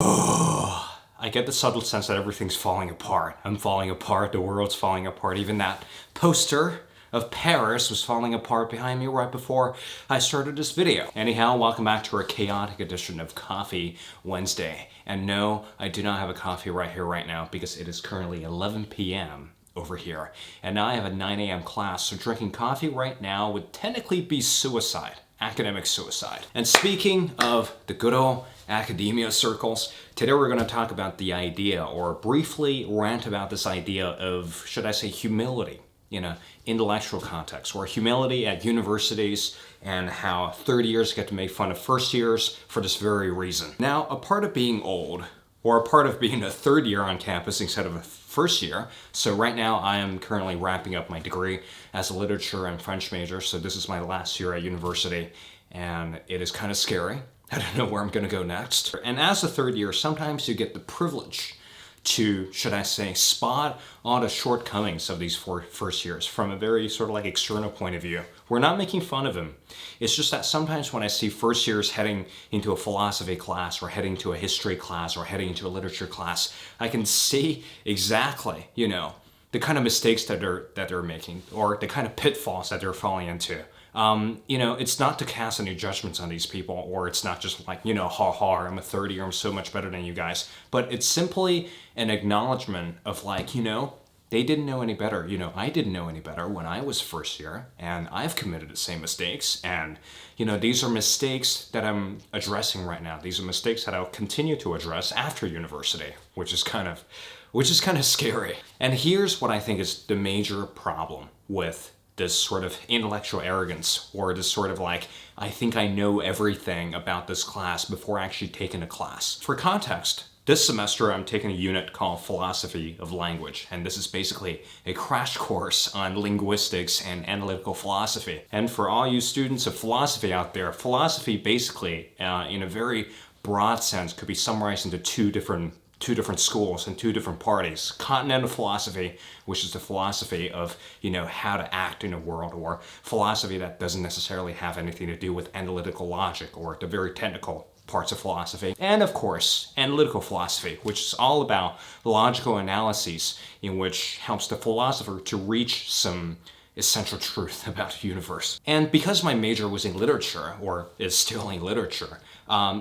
I get the subtle sense that everything's falling apart. I'm falling apart, the world's falling apart. Even that poster of Paris was falling apart behind me right before I started this video. Anyhow, welcome back to our chaotic edition of Coffee Wednesday. And no, I do not have a coffee right here right now because it is currently 11 p.m. over here. And now I have a 9 a.m. class, so drinking coffee right now would technically be suicide. Academic suicide. And speaking of the good old academia circles, today we're going to talk about the idea, or briefly rant about this idea of, should I say, humility in an intellectual context, or humility at universities, and how third years get to make fun of first years for this very reason. Now, a part of being old, or a part of being a third year on campus instead of a first year. So right now I am currently wrapping up my degree as a literature and French major. So this is my last year at university and it is kind of scary. I don't know where I'm going to go next. And as a third year, sometimes you get the privilege to, should I say, spot all the shortcomings of these first years from a very sort of like external point of view. We're not making fun of them. It's just that sometimes when I see first years heading into a philosophy class or heading to a history class or heading into a literature class, I can see exactly, the kind of mistakes that they're making or the kind of pitfalls that they're falling into. It's not to cast any judgments on these people, or it's not just like, ha ha, I'm a third year, I'm so much better than you guys. But it's simply an acknowledgement of like, they didn't know any better. I didn't know any better when I was first year, and I've committed the same mistakes. And, these are mistakes that I'm addressing right now. These are mistakes that I'll continue to address after university, which is kind of scary. And here's what I think is the major problem with this sort of intellectual arrogance, or this sort of like, I think I know everything about this class before actually taking a class. For context, this semester I'm taking a unit called Philosophy of Language, and this is basically a crash course on linguistics and analytical philosophy. And for all you students of philosophy out there, philosophy basically, in a very broad sense, could be summarized into two different schools and two different parties. Continental philosophy, which is the philosophy of, how to act in a world, or philosophy that doesn't necessarily have anything to do with analytical logic or the very technical parts of philosophy. And of course, analytical philosophy, which is all about logical analyses in which helps the philosopher to reach some essential truth about the universe. And because my major was in literature, or is still in literature,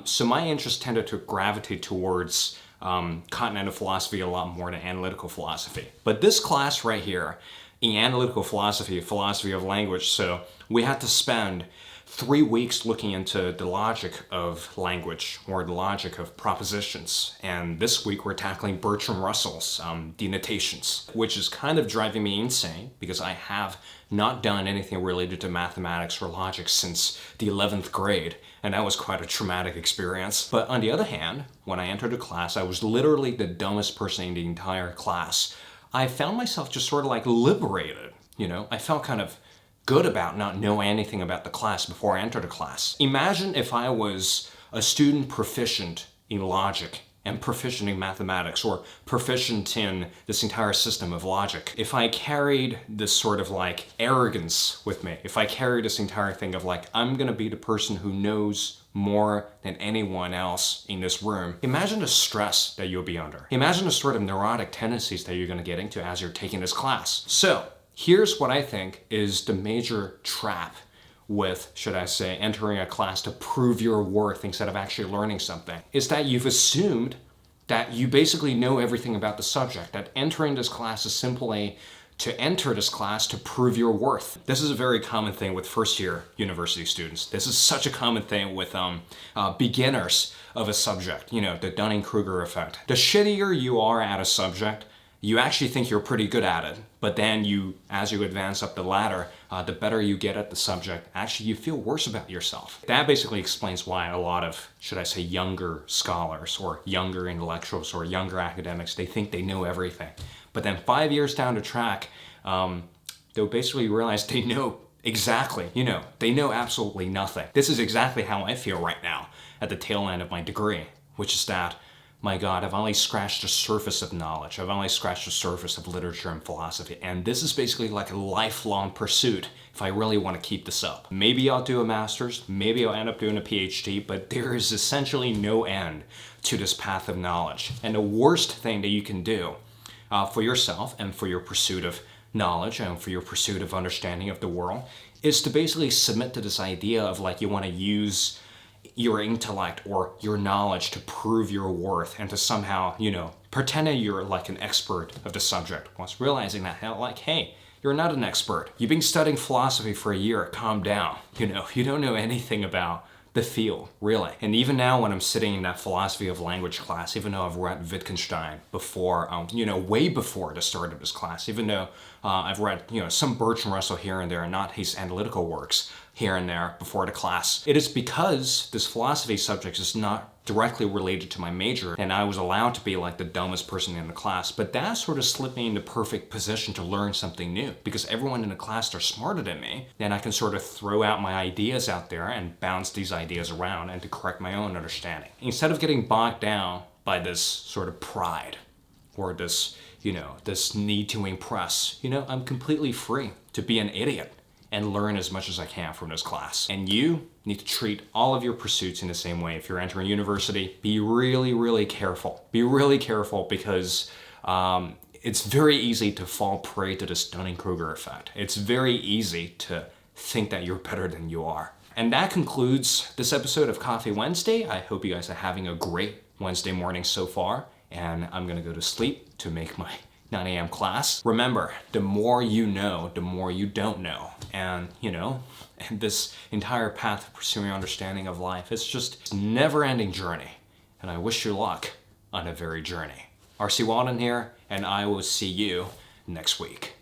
so my interest tended to gravitate towards continental philosophy a lot more than analytical philosophy. But this class right here, in analytical philosophy of language, so we had to spend 3 weeks looking into the logic of language, or the logic of propositions. And this week we're tackling Bertrand Russell's denotations, which is kind of driving me insane because I have not done anything related to mathematics or logic since the 11th grade. And that was quite a traumatic experience. But on the other hand, when I entered the class, I was literally the dumbest person in the entire class. I found myself just sort of like liberated, I felt kind of good about not knowing anything about the class before I entered the class. Imagine if I was a student proficient in logic and proficient in mathematics, or proficient in this entire system of logic. If I carried this sort of like arrogance with me, if I carried this entire thing of like, I'm gonna be the person who knows more than anyone else in this room, imagine the stress that you'll be under. Imagine the sort of neurotic tendencies that you're gonna get into as you're taking this class. So, here's what I think is the major trap with, should I say, entering a class to prove your worth instead of actually learning something, is that you've assumed that you basically know everything about the subject, that entering this class is simply to enter this class to prove your worth. This is a very common thing with first year university students. This is such a common thing with beginners of a subject, the Dunning-Kruger effect. The shittier you are at a subject, you actually think you're pretty good at it, but then as you advance up the ladder, the better you get at the subject, actually you feel worse about yourself. That basically explains why a lot of, should I say, younger scholars or younger intellectuals or younger academics, they think they know everything. But then 5 years down the track, they'll basically realize they know exactly, they know absolutely nothing. This is exactly how I feel right now at the tail end of my degree, which is that, my God, I've only scratched the surface of knowledge. I've only scratched the surface of literature and philosophy. And this is basically like a lifelong pursuit if I really want to keep this up. Maybe I'll do a master's, maybe I'll end up doing a PhD, but there is essentially no end to this path of knowledge. And the worst thing that you can do for yourself and for your pursuit of knowledge and for your pursuit of understanding of the world is to basically submit to this idea of like you want to use your intellect or your knowledge to prove your worth and to somehow, pretend that you're like an expert of the subject, whilst realizing that, like, hey, you're not an expert. You've been studying philosophy for a year. Calm down. You don't know anything about the field, really. And even now when I'm sitting in that philosophy of language class, even though I've read Wittgenstein before, way before the start of this class, even though I've read, some Bertrand Russell here and there, and not his analytical works here and there before the class, it is because this philosophy subject is not directly related to my major, and I was allowed to be like the dumbest person in the class. But that sort of slipped me in the perfect position to learn something new, because everyone in the class are smarter than me, and I can sort of throw out my ideas out there and bounce these ideas around and to correct my own understanding. Instead of getting bogged down by this sort of pride or this, this need to impress, I'm completely free to be an idiot and learn as much as I can from this class. And you need to treat all of your pursuits in the same way. If you're entering university, be really, really careful. Be really careful because it's very easy to fall prey to this Dunning-Kruger effect. It's very easy to think that you're better than you are. And that concludes this episode of Coffee Wednesday. I hope you guys are having a great Wednesday morning so far. And I'm gonna go to sleep to make my 9 a.m. class. Remember, the more you know, the more you don't know. And, and this entire path of pursuing understanding of life, it's just a never-ending journey. And I wish you luck on a very journey. RC Waldun here, and I will see you next week.